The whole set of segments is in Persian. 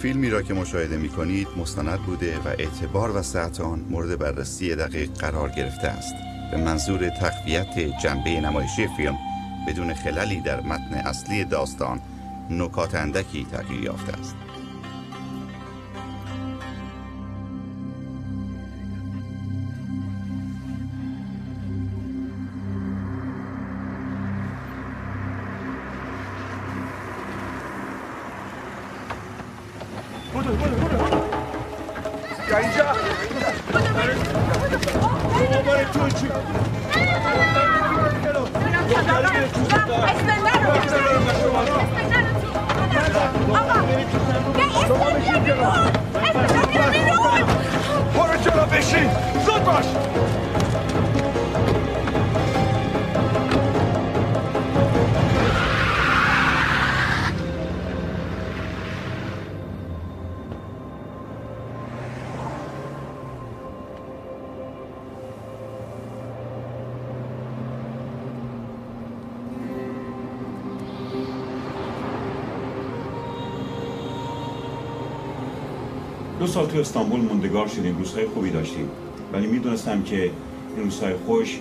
فیلمی را که مشاهده می کنید مستند بوده و اعتبار و صحت آن مورد بررسی دقیق قرار گرفته است به منظور تقویت جنبه نمایشی فیلم بدون خللی در متن اصلی داستان نکات اندکی تغییر یافته است. دو سال تو استانبول موندگار شدیم، روزهای خوبی داشتیم، ولی میدونستم که این روزهای خوش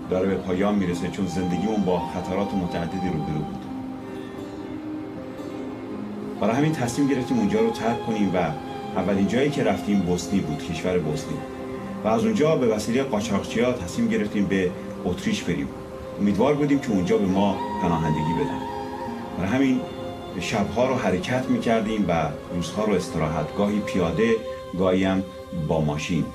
داره به پایان میرسه، چون زندگیمون با خطرات متعددی روبرو بود. برای همین تصمیم گرفتیم اونجا رو ترک کنیم و اولین جایی که رفتیم بوسنی بود، کشور بوسنی، و از اونجا به وسیله قاچاقچی‌ها تصمیم گرفتیم به اتریش بریم. امیدوار بودیم که اونجا به ما پناهندگی بدن. برای همین شبها رو حرکت میکردیم و روزها رو استراحت، گاهی پیاده، گاهی هم با ماشین.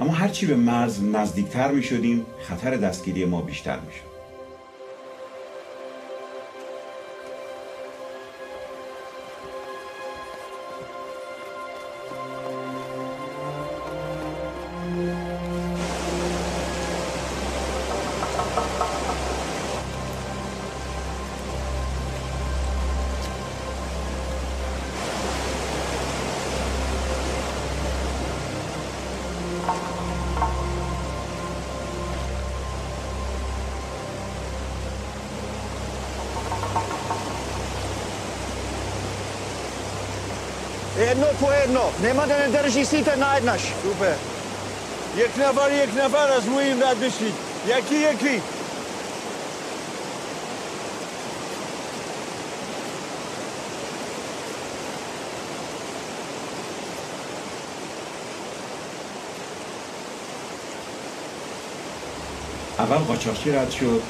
اما هرچی به مرز نزدیکتر میشدیم خطر دستگیری ما بیشتر میشد. Jedno po jedno. Nemate nedržíte na jednaš. Super. یک نفر از روی این رد بشید. یکی. اول قاچاقچی رد شد،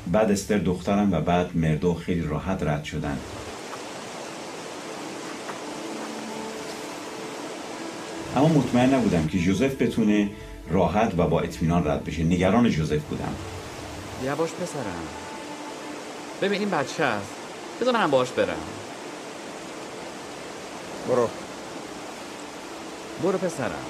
بعد استر دخترم و بعد مردو خیلی راحت رد شدن. اما مطمئن نبودم که جوزف بتونه راحت و با اطمینان رد بشه. نگران جوزف بودم. یواش پسرم. ببین این بچه است. بذار منم باهاش برم. برو پسرم.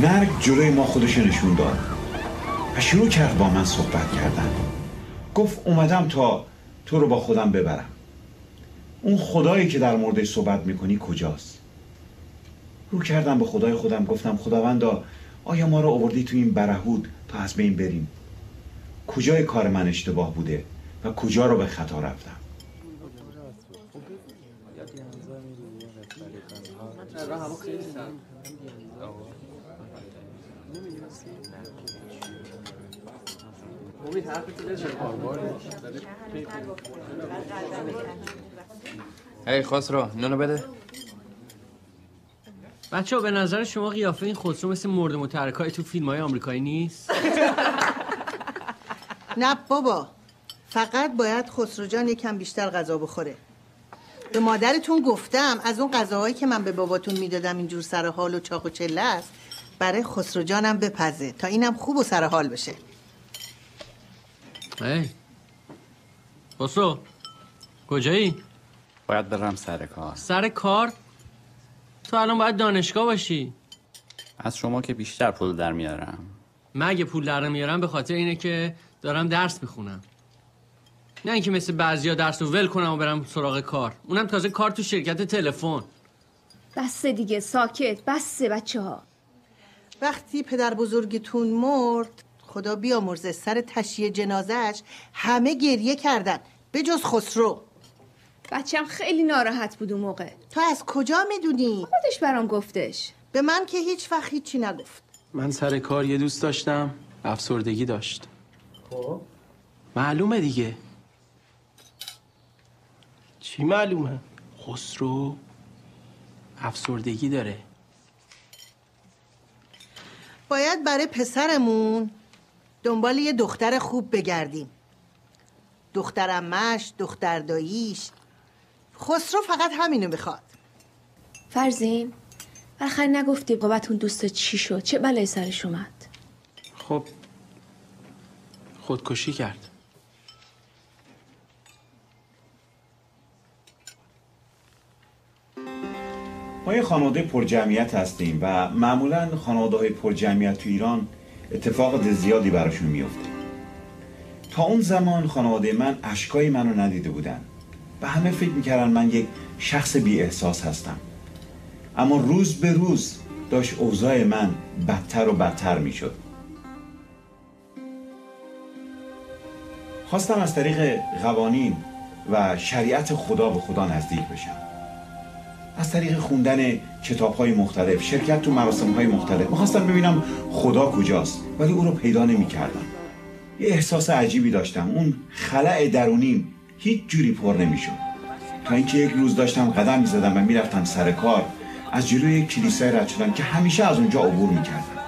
مرگ جلوی ما خودش نشون داد و شروع کرد با من صحبت کردن. گفت اومدم تا تو رو با خودم ببرم. اون خدایی که در موردش صحبت میکنی کجاست؟ رو کردم به خدای خودم، گفتم خداوندا آیا ما رو آوردی تو این برهود تا از بین بریم؟ کجای کار من اشتباه بوده و کجا رو به خطا رفتم؟ هی خسرو نونو بده. بچه‌ها به نظر شما قیافه این خسرو مثل مرد متحرکای تو فیلم‌های آمریکایی نیست؟ نه بابا، فقط باید خسرو جان یکم بیشتر غذا بخوره. به مادرتون گفتم از اون غذاهایی که من به باباتون میدادم اینجور سر حال و چاق و چله است، برای خسرو جانم بپزه تا اینم خوب و سر حال بشه. هی خسرو کجایی؟ باید برم سر کار. سر کار؟ تو الان باید دانشگاه باشی. از شما که بیشتر پول در میارم. من اگه پول در میارم به خاطر اینه که دارم درس میخونم، نه اینکه مثل بعضیا درس رو ول کنم و برم سراغ کار، اونم تازه کار تو شرکت تلفن. بسه دیگه، ساکت، بسه بچه‌ها. وقتی پدر بزرگتون مرد، خدا بیامرزه، سر تشییع جنازهش همه گریه کردن به جز خسرو. بچه‌م خیلی ناراحت بود اون موقع. تو از کجا میدونی؟ خودش برام گفتش. به من که هیچ وقت هیچی نگفت. من سر کار یه دوست داشتم افسردگی داشت. خب معلومه دیگه. چی معلومه؟ خسرو افسردگی داره. باید برای پسرمون دنبال یه دختر خوب بگردیم. دختر عمش، دختر داییش. خسرو فقط همینو میخواد. فرزین آخر نگفتی بابتون دوست چی شد؟ چه بلایی سرش اومد؟ خب خودکشی کرد. ما یه خانواده پرجمعیت هستیم و معمولا خانواده‌های پرجمعیت تو ایران اتفاقات زیادی براشون میفته. تا اون زمان خانواده من اشکای منو ندیده بودن و همه فکر میکردن من یک شخص بی احساس هستم. اما روز به روز داشت اوضاع من بدتر و بدتر میشد. خواستم از طریق قوانین و شریعت خدا به خدا نزدیک بشم. از طریق خوندن کتاب‌های مختلف، شرکت تو مراسم‌های مختلف می‌خواستم ببینم خدا کجاست، ولی او رو پیدا نمی‌کردم. یه احساس عجیبی داشتم، اون خلأ درونیم هیچ جوری پر نمی‌شد. تا اینکه یک روز داشتم قدم می‌زدم و می‌رفتم سر کار، از جلوی یک کلیسای رد شدم که همیشه از اونجا عبور می‌کردم.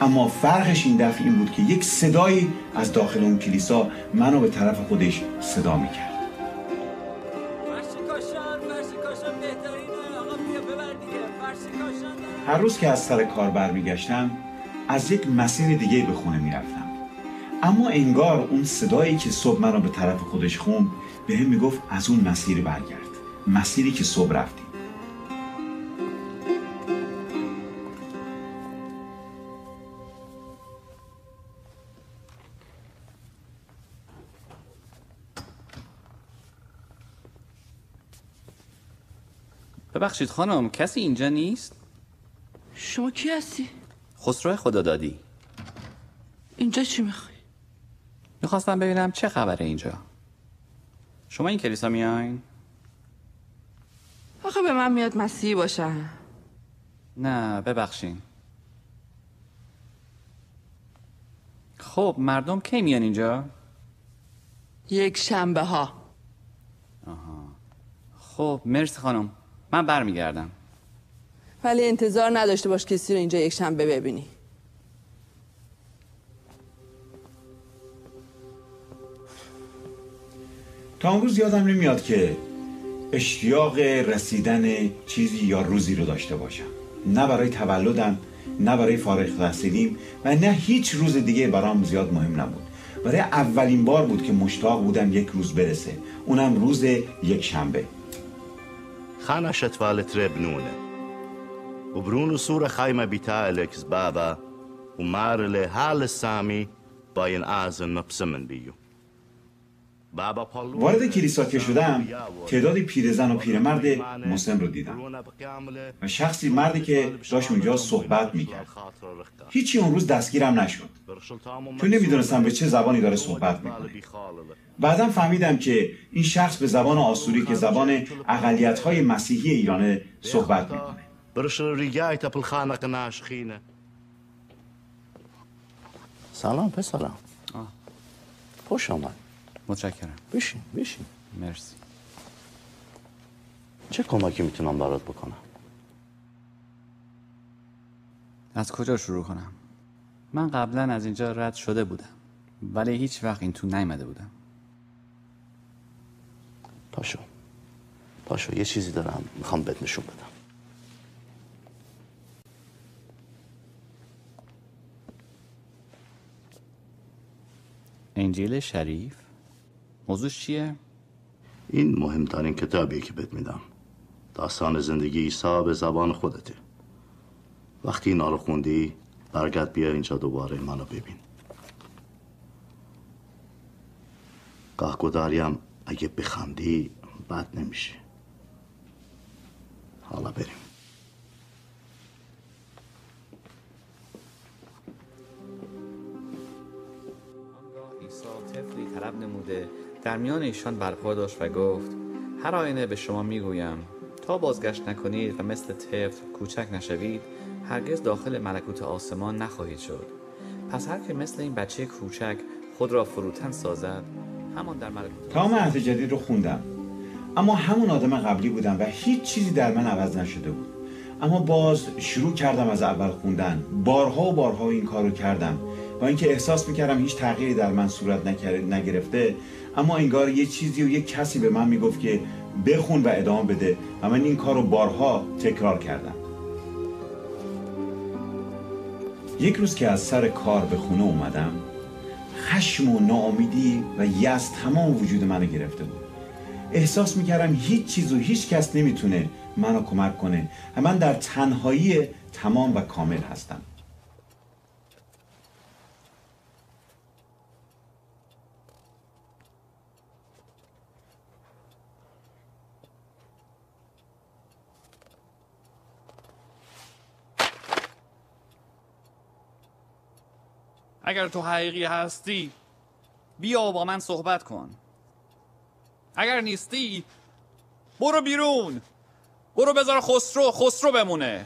اما فرقش این دفعه این بود که یک صدایی از داخل اون کلیسا منو به طرف خودش صدا می‌کرد. هر روز که از سر کار برمیگشتم از یک مسیر دیگه به خونه میرفتم، اما انگار اون صدایی که صبح من رو به طرف خودش خوند به هم میگفت از اون مسیر برگرد، مسیری که صبح رفتیم. ببخشید خانم، کسی اینجا نیست؟ شما کی هستی؟ خسرو خدادادی. اینجا چی میخوای؟ میخواستم ببینم چه خبره اینجا. شما این کلیسا میاین؟ آخه به من میاد مسیحی باشم. نه ببخشین. خب مردم کی میان اینجا؟ یک شنبه ها. خب مرسی خانم، من برمیگردم. ولی انتظار نداشته باش کسی رو اینجا یک شنبه ببینی. تا اون روز یادم نمیاد که اشتیاق رسیدن چیزی یا روزی رو داشته باشم، نه برای تولدم، نه برای فارغ التحصیلیم و نه هیچ روز دیگه برام زیاد مهم نبود. برای اولین بار بود که مشتاق بودم یک روز برسه، اونم روز یک شنبه. خانش اتفالت ربنونه وبرونو صورة خايمة بتالك زبابة ومارلي حال السامي باين آزن مبسمن بیو. وارد کلیسا که شدم تعدادی پیرزن و پیرمرد مسلم رو دیدم و شخصی مردی که داشت اونجا صحبت میکرد. هیچی اون روز دستگیرم نشد چون نمیدونستم به چه زبانی داره صحبت میکنه. بعدم فهمیدم که این شخص به زبان آسوری که زبان اقلیت‌های مسیحی ایرانه صحبت میکنه. سلام پسرم. خوش آمد. متشکرم. بشین بشین. مرسی. چه کمکی میتونم برات بکنم؟ از کجا شروع کنم؟ من قبلا از اینجا رد شده بودم ولی هیچ وقت این تو نیامده بودم. پاشو یه چیزی دارم میخوام بهت نشون بدم. انجیل شریف؟ موضوعش چیه؟ این مهمترین کتابیه که بهت میدم. داستان زندگی عیسی به زبان خودته. وقتی اینا رو خوندی برگرد بیا اینجا دوباره منو ببین. گاهگداریم اگه بخندی بد نمیشه. حالا بریم. عیسی طفلی طلب نموده در میان ایشان برپا داشت و گفت هر آینه به شما میگویم تا بازگشت نکنید و مثل طفل کوچک نشوید هرگز داخل ملکوت آسمان نخواهید شد. پس هر که مثل این بچه کوچک خود را فروتن سازد همان در ملکوت تمام عهد جدید رو خوندم، اما همون آدم قبلی بودم و هیچ چیزی در من عوض نشده بود. اما باز شروع کردم از اول خوندن. بارها و بارها این کار رو کردم با اینکه احساس میکردم هیچ تغییری در من صورت نگرفته، اما انگار یه چیزی و یه کسی به من میگفت که بخون و ادامه بده و من این کار رو بارها تکرار کردم. یک روز که از سر کار به خونه اومدم، خشم و ناامیدی و یأس تمام وجود منو گرفته بود. احساس میکردم هیچ چیز و هیچ کس نمیتونه منو کمک کنه و من در تنهایی تمام و کامل هستم. اگر تو حقیقی هستی بیا با من صحبت کن. اگر نیستی برو بیرون. برو بذار خسرو بمونه.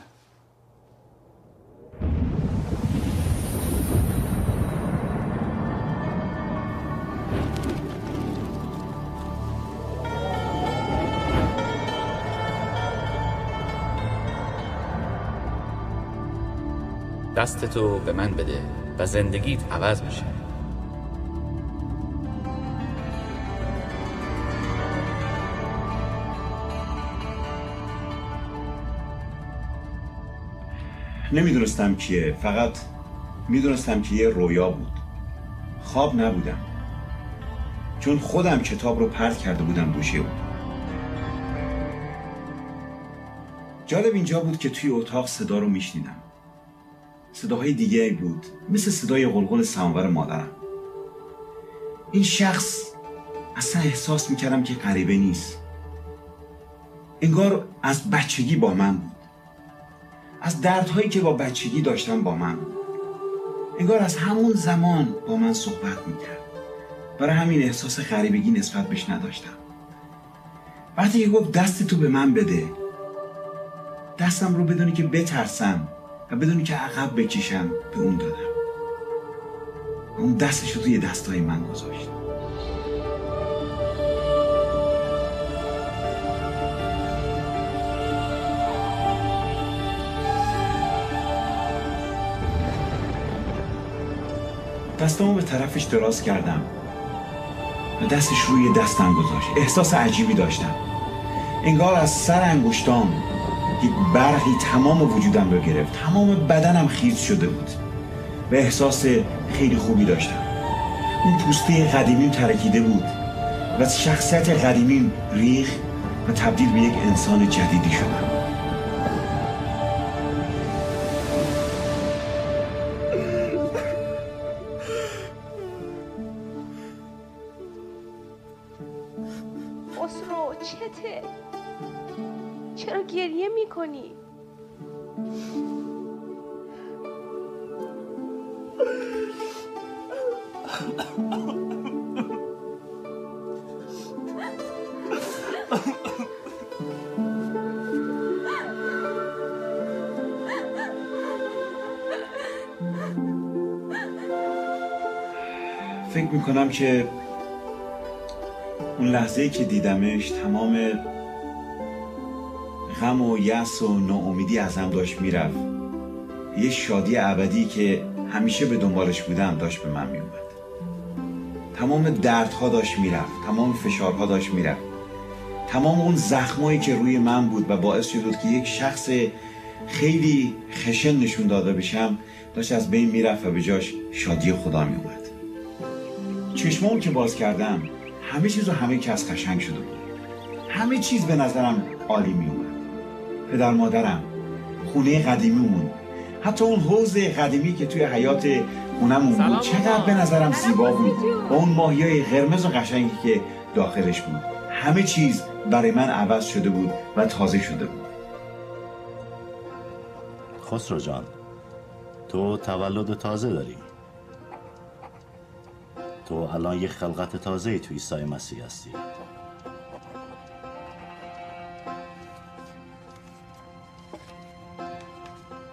دستتو به من بده و زندگیت عوض میشه. نمیدونستم کیه، فقط میدونستم که یه رویا بود. خواب نبودم، چون خودم کتاب رو پرت کرده بودم گوشه بود. جالب اینجا بود که توی اتاق صدا رو میشنیدم. صداهای دیگه بود، مثل صدای قلقل سماور مادرم. این شخص اصلا احساس میکردم که غریبه نیست. انگار از بچگی با من بود. از دردهایی که با بچگی داشتم با من بود. انگار از همون زمان با من صحبت میکرد. برای همین احساس غریبگی نسبت بهش نداشتم. وقتی که گفت دستتو به من بده، دستم رو بدونی که بترسم و بدونی که عقب بکشم به اون دادم. اون دستش رو توی دستای من گذاشت. دستامو به طرفش دراز کردم و دستش روی دستم گذاشت. احساس عجیبی داشتم. انگار از سر انگشتام یک برقی تمام وجودم رو گرفت. تمام بدنم خیس شده بود و احساس خیلی خوبی داشتم. اون پوسته قدیمیم ترکیده بود و از شخصیت قدیمیم ریخ و تبدیل به یک انسان جدیدی شدم. خسرو چته؟ چرا گریه میکنی؟ فکر میکنم که اون لحظه‌ای که دیدمش تمام غم و یأس و ناامیدی ازم داشت میرفت. یه شادی ابدی که همیشه به دنبالش بودم داشت به من میومد. تمام دردها داشت میرفت، تمام فشارها داشت میرفت، تمام اون زخمایی که روی من بود و باعث شد که یک شخص خیلی خشن نشون داده بشم داشت از بین میرفت و به جاش شادی خدا میومد. چشمامو که باز کردم همه چیز و همه کس قشنگ شده بود. همه چیز به نظرم عالی می اومد. پدر مادرم، خونه قدیمیمون، حتی اون حوض قدیمی که توی حیاط خونمون بود چقدر به نظرم زیبا بود با اون ماهیای قرمز و قشنگی که داخلش بود. همه چیز برای من عوض شده بود و تازه شده بود. خسرو جان، تو تولد تازه داری. تو الان یک خلقت تازه توی عیسی مسیح هستی.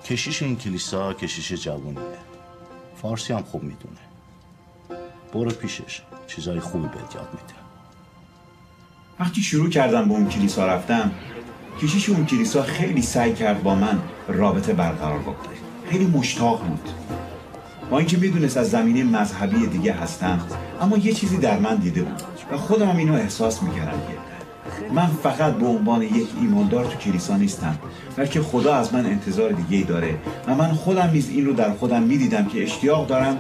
کشیش این کلیسا کشیش جوونیه. فارسی هم خوب میدونه. برو پیشش، چیزای خوبی بهت یاد میده. وقتی شروع کردم به اون کلیسا رفتم، کشیش اون کلیسا خیلی سعی کرد با من رابطه برقرار بکنه. خیلی مشتاق بود. با اینکه میدونست از زمینه مذهبی دیگه هستم، اما یه چیزی در من دیده بود و خودم هم اینو احساس میکردم که من فقط به عنوان یک ایماندار تو کلیسا نیستم، بلکه خدا از من انتظار دیگه‌ای داره و من خودم نیز این رو در خودم میدیدم که اشتیاق دارم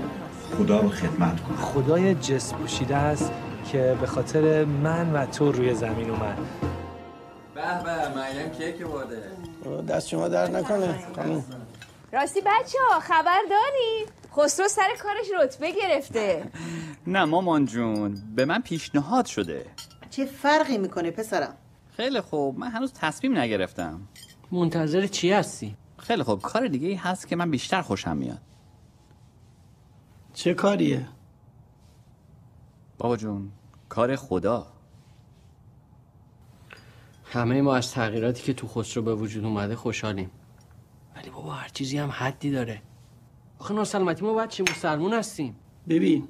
خدا رو خدمت کنم. خدای جسم پوشیده است که به خاطر من و تو روی زمین اومد. به به، مریم کیک برده. دست شما در نکنه خانم. راستی بچه‌ها خبر دارید؟ خسرو سر کارش رتبه گرفته. نه مامان جون، به من پیشنهاد شده. چه فرقی میکنه پسرم؟ خیلی خوب، من هنوز تصمیم نگرفتم. منتظر چی هستی؟ خیلی خوب، کار دیگه ای هست که من بیشتر خوشم میاد. چه کاریه؟ بابا جون، کار خدا. همه ما از تغییراتی که تو خسرو به وجود اومده خوشحالیم، ولی بابا هر چیزی هم حدی داره. آخه ناسلامتی ما باید چه مسلمون هستیم؟ ببین،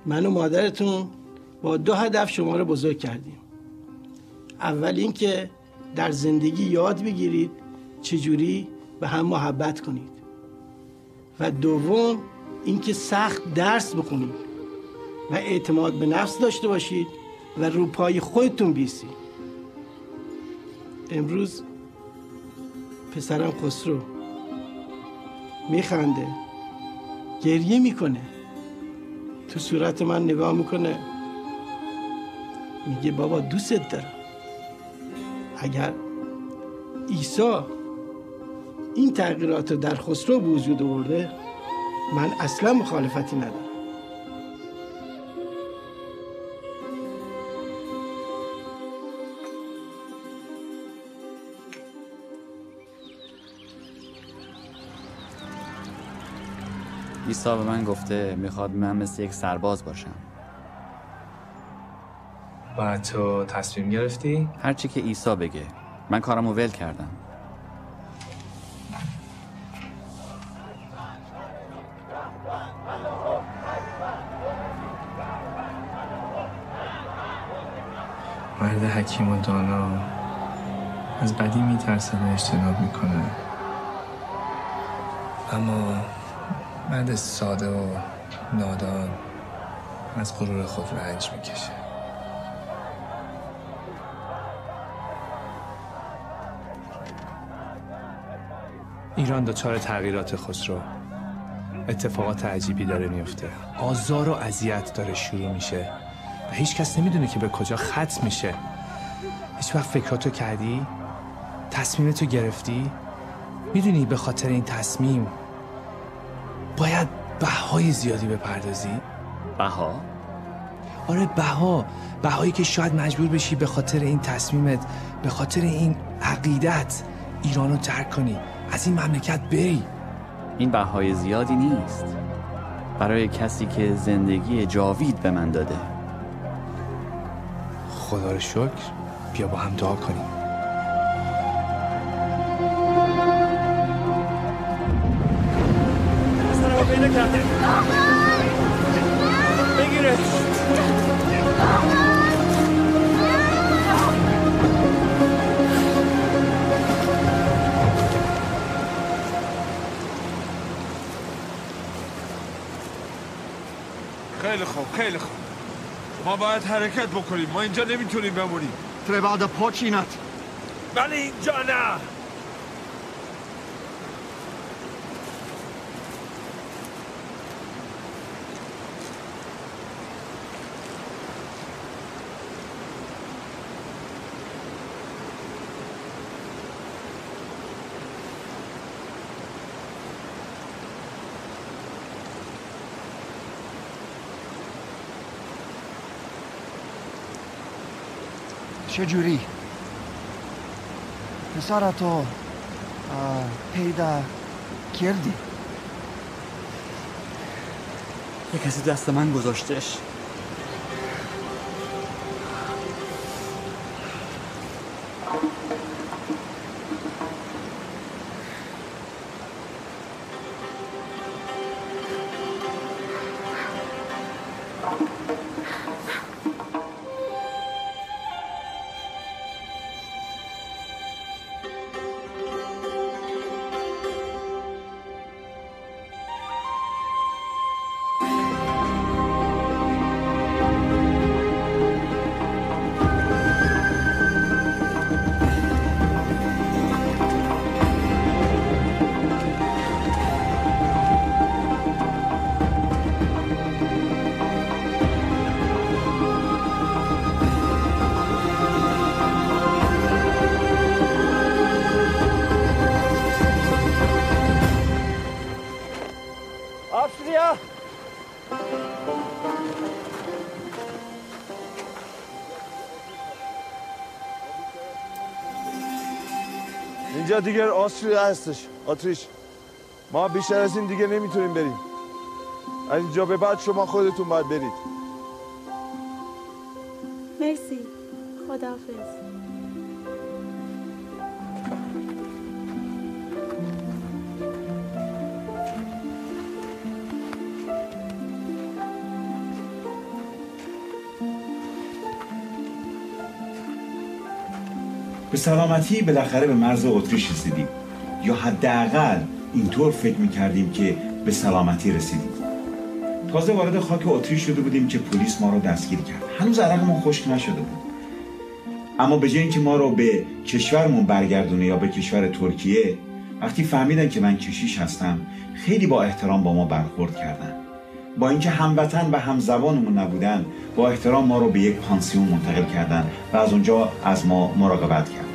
من و مادرتون با 2 هدف شما رو بزرگ کردیم. اول این که در زندگی یاد بگیرید چجوری به هم محبت کنید و دوم این که سخت درس بخونید و اعتماد به نفس داشته باشید و رو پای خودتون بیستید. امروز پسرم خسرو میخنده، گریه میکنه، تو صورت من نگاه میکنه، میگه بابا دوستت دارم. اگر عیسی این تغییرات رو در خسرو به وجود آورده، من اصلا مخالفتی ندارم. عیسی به من گفته میخواد من مثل یک سرباز باشم. و تو تصمیم گرفتی؟ هرچی که عیسی بگه. من کارمو ول کردم. مرد حکیم و دانا از بدی میترسه و اجتناب میکنه، اما مرد ساده و نادان از غرور خود رنج میکشه. ایران دچار تغییرات خسرو. اتفاقات عجیبی داره میفته. آزار و اذیت داره شروع میشه و هیچ کس نمیدونه که به کجا ختم میشه. هیچ وقت فکراتو کردی؟ تصمیمتو گرفتی؟ میدونی به خاطر این تصمیم باید بهای زیادی بپردازی؟ بها؟ آره بهایی که شاید مجبور بشی به خاطر این تصمیمت، به خاطر این عقیدت ایرانو ترک کنی، از این مملکت بری. این بهای زیادی نیست برای کسی که زندگی جاوید به من داده. خدا رو شکر. بیا با هم دعا کنیم. سر رو پیدا کرده. بگیره. خیلی خوب ما باید حرکت بکنیم. ما اینجا نمیتونیم بمونیم. Treba da počinat. ولی اینجا نه. چجوری؟ پسرتو پیدا کردی؟ یک کسی دست من گذاشتش. اینجا دیگر آستریا هستش. اتریش. ما بیشتر از این دیگه نمیتونیم بریم. از اینجا به بعد شما خودتون باید برید. مرسی. خداحافظ. به سلامتی بالاخره به مرز اتریش رسیدیم، یا حداقل اینطور فکر میکردیم که به سلامتی رسیدیم. تازه وارد خاک اتریش شده بودیم که پلیس ما رو دستگیر کرد. هنوز عرقمون خشک نشده بود. اما به جای اینکه ما رو به کشورمون برگردونه یا به کشور ترکیه، وقتی فهمیدن که من کشیش هستم خیلی با احترام با ما برخورد کردن. با اینکه هموطن و همزبانمون نبودن، با احترام ما رو به یک پانسیون منتقل کردن و از اونجا از ما مراقبت کردن.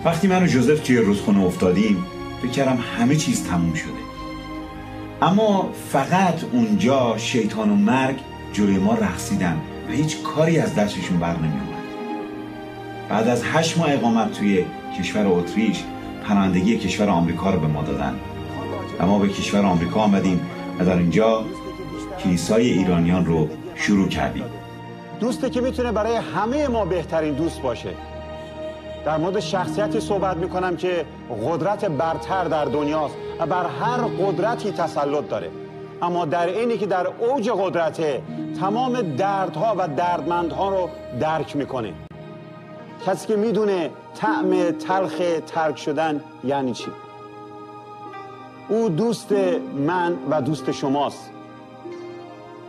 وقتی من و جوزف توی رودخونه افتادیم فکر کردم همه چیز تموم شده. اما فقط اونجا شیطان و مرگ جلوی ما رقصیدن و هیچ کاری از دستشون بر نمی اومد. بعد از 8 ماه اقامت توی کشور اتریش پناهندگی کشور آمریکا رو به ما دادن و ما به کشور آمریکا آمدیم و در اینجا کلیسای ایرانیان رو شروع کردیم. دوستی که میتونه برای همه ما بهترین دوست باشه. در مورد شخصیتی صحبت میکنم که قدرت برتر در دنیاست و بر هر قدرتی تسلط داره، اما در اینی که در اوج قدرته تمام دردها و دردمندها رو درک میکنه. کسی که میدونه طعم تلخ ترک شدن یعنی چی. او دوست من و دوست شماست.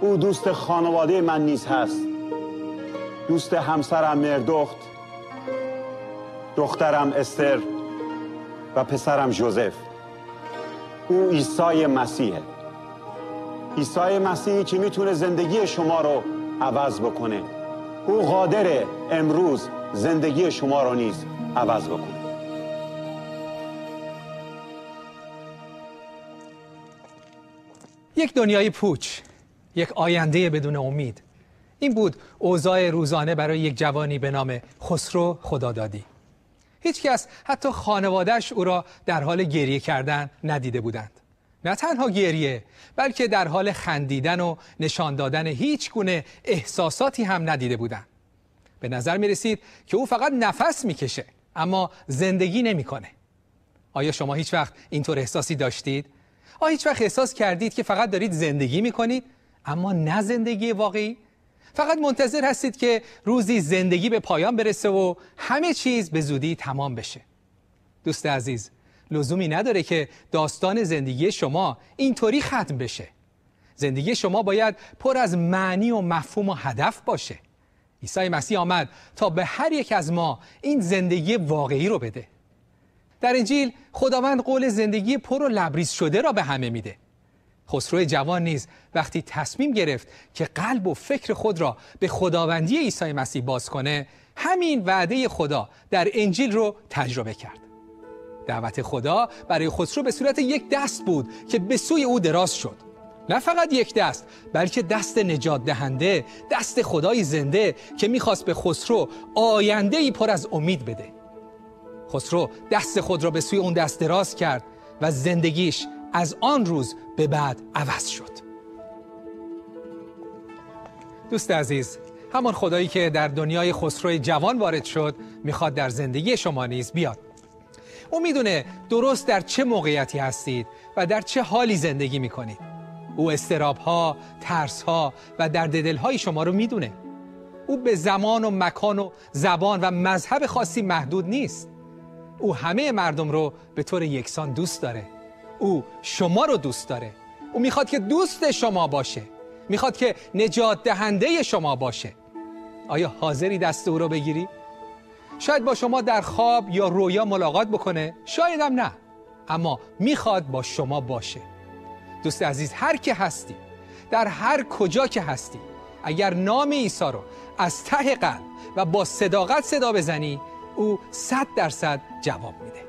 او دوست خانواده من نیز هست. دوست همسرم مردخت، دخترم استر و پسرم جوزف. او عیسی مسیحه. عیسی مسیحی که میتونه زندگی شما رو عوض بکنه. او قادره امروز زندگی شما رو نیز عوض بکنه. یک دنیای پوچ، یک آینده بدون امید. این بود اوضاع روزانه برای یک جوانی به نام خسرو خدادادی. هیچ کس، حتی خانواده‌اش، او را در حال گریه کردن ندیده بودند. نه تنها گریه، بلکه در حال خندیدن و نشان دادن هیچ گونه احساساتی هم ندیده بودند. به نظر می رسید که او فقط نفس می کشه اما زندگی نمی کنه. آیا شما هیچ وقت اینطور احساسی داشتید؟ آیا هیچ وقت احساس کردید که فقط دارید زندگی می کنید اما نه زندگی واقعی؟ فقط منتظر هستید که روزی زندگی به پایان برسه و همه چیز به زودی تمام بشه. دوست عزیز، لزومی نداره که داستان زندگی شما اینطوری ختم بشه. زندگی شما باید پر از معنی و مفهوم و هدف باشه. عیسی مسیح آمد تا به هر یک از ما این زندگی واقعی رو بده. در انجیل خداوند قول زندگی پر و لبریز شده را به همه میده. خسرو جوان نیز وقتی تصمیم گرفت که قلب و فکر خود را به خداوندی عیسی مسیح باز کنه، همین وعده خدا در انجیل رو تجربه کرد. دعوت خدا برای خسرو به صورت یک دست بود که به سوی او دراز شد. نه فقط یک دست، بلکه دست نجات دهنده، دست خدای زنده که میخواست به خسرو آینده‌ای پر از امید بده. خسرو دست خود را به سوی اون دست دراز کرد و زندگیش از آن روز به بعد عوض شد. دوست عزیز، همان خدایی که در دنیای خسرو جوان وارد شد میخواد در زندگی شما نیز بیاد. او میدونه درست در چه موقعیتی هستید و در چه حالی زندگی میکنید. او اضطراب‌ها، ترس‌ها و درد دل‌های شما رو میدونه. او به زمان و مکان و زبان و مذهب خاصی محدود نیست. او همه مردم رو به طور یکسان دوست داره. او شما رو دوست داره. او میخواد که دوست شما باشه. میخواد که نجات دهنده شما باشه. آیا حاضری دست او رو بگیری؟ شاید با شما در خواب یا رویا ملاقات بکنه، شاید هم نه، اما میخواد با شما باشه. دوست عزیز، هر که هستی، در هر کجا که هستی، اگر نام عیسی رو از ته قلب و با صداقت صدا بزنی، او 100% جواب میده.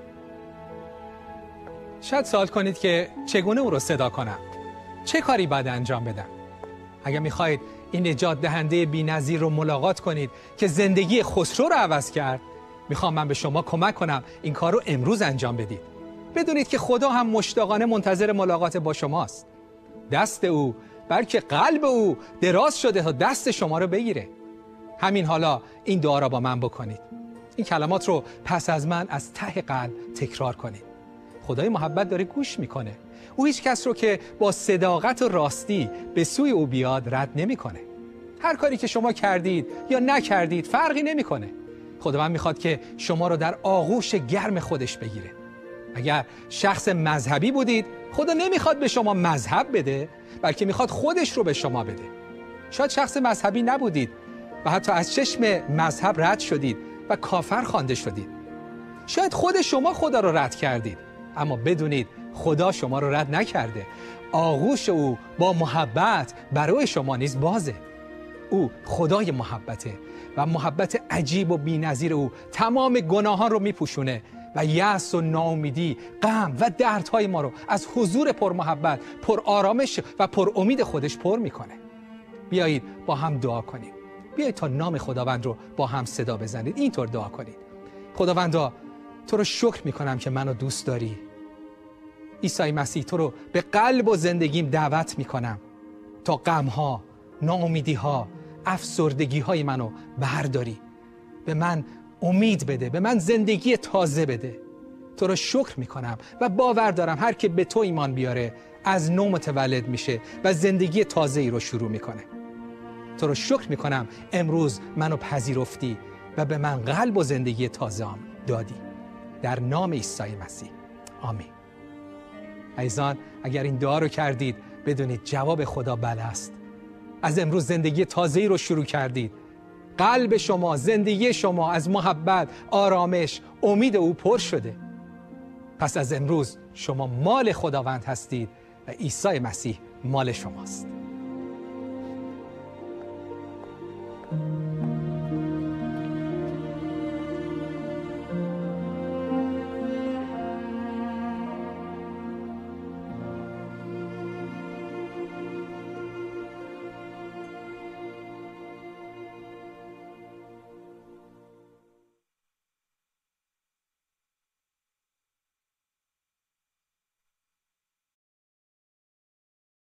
شاید سوال کنید که چگونه او رو صدا کنم؟ چه کاری باید انجام بدم؟ اگر میخواید این نجات دهنده بی‌نظیر رو ملاقات کنید که زندگی خسرو رو عوض کرد، میخوام من به شما کمک کنم این کار رو امروز انجام بدید. بدونید که خدا هم مشتاقانه منتظر ملاقات با شماست. دست او، بلکه قلب او دراز شده تا دست شما رو بگیره. همین حالا این دعا را با من بکنید. این کلمات رو پس از من از ته قلب تکرار کنید. خدای محبت داره گوش میکنه. او هیچ کس رو که با صداقت و راستی به سوی او بیاد رد نمیکنه. هر کاری که شما کردید یا نکردید فرقی نمیکنه. خداوند میخواد که شما رو در آغوش گرم خودش بگیره. اگر شخص مذهبی بودید، خدا نمیخواد به شما مذهب بده، بلکه میخواد خودش رو به شما بده. شاید شخص مذهبی نبودید و حتی از چشم مذهب رد شدید و کافر خوانده شدید. شاید خود شما خدا رو رد کردید، اما بدونید خدا شما رو رد نکرده. آغوش او با محبت برای شما نیز بازه. او خدای محبته و محبت عجیب و بی‌نظیر او تمام گناهان رو میپوشونه و یأس و ناامیدی، غم و دردهای ما رو از حضور پر محبت، پر آرامش و پر امید خودش پر میکنه. بیایید با هم دعا کنیم. بیایید تا نام خداوند رو با هم صدا بزنید. اینطور دعا کنید: خداوندا، تو رو شکر میکنم که منو دوست داری. عیسی مسیح، تو رو به قلب و زندگیم دعوت میکنم تا غمها، ناامیدیها، افسردگی‌های منو برداری. به من امید بده، به من زندگی تازه بده. تو رو شکر میکنم و باور دارم هر که به تو ایمان بیاره از نو متولد میشه و زندگی تازه‌ای رو شروع میکنه. تو رو شکر میکنم امروز منو پذیرفتی و به من قلب و زندگی تازه دادی. در نام عیسی مسیح، آمین. عزیزان، اگر این دعا رو کردید، بدونید جواب خدا بله است. از امروز زندگی تازه‌ای رو شروع کردید. قلب شما، زندگی شما از محبت، آرامش، امید او پر شده. پس از امروز شما مال خداوند هستید و عیسی مسیح مال شماست.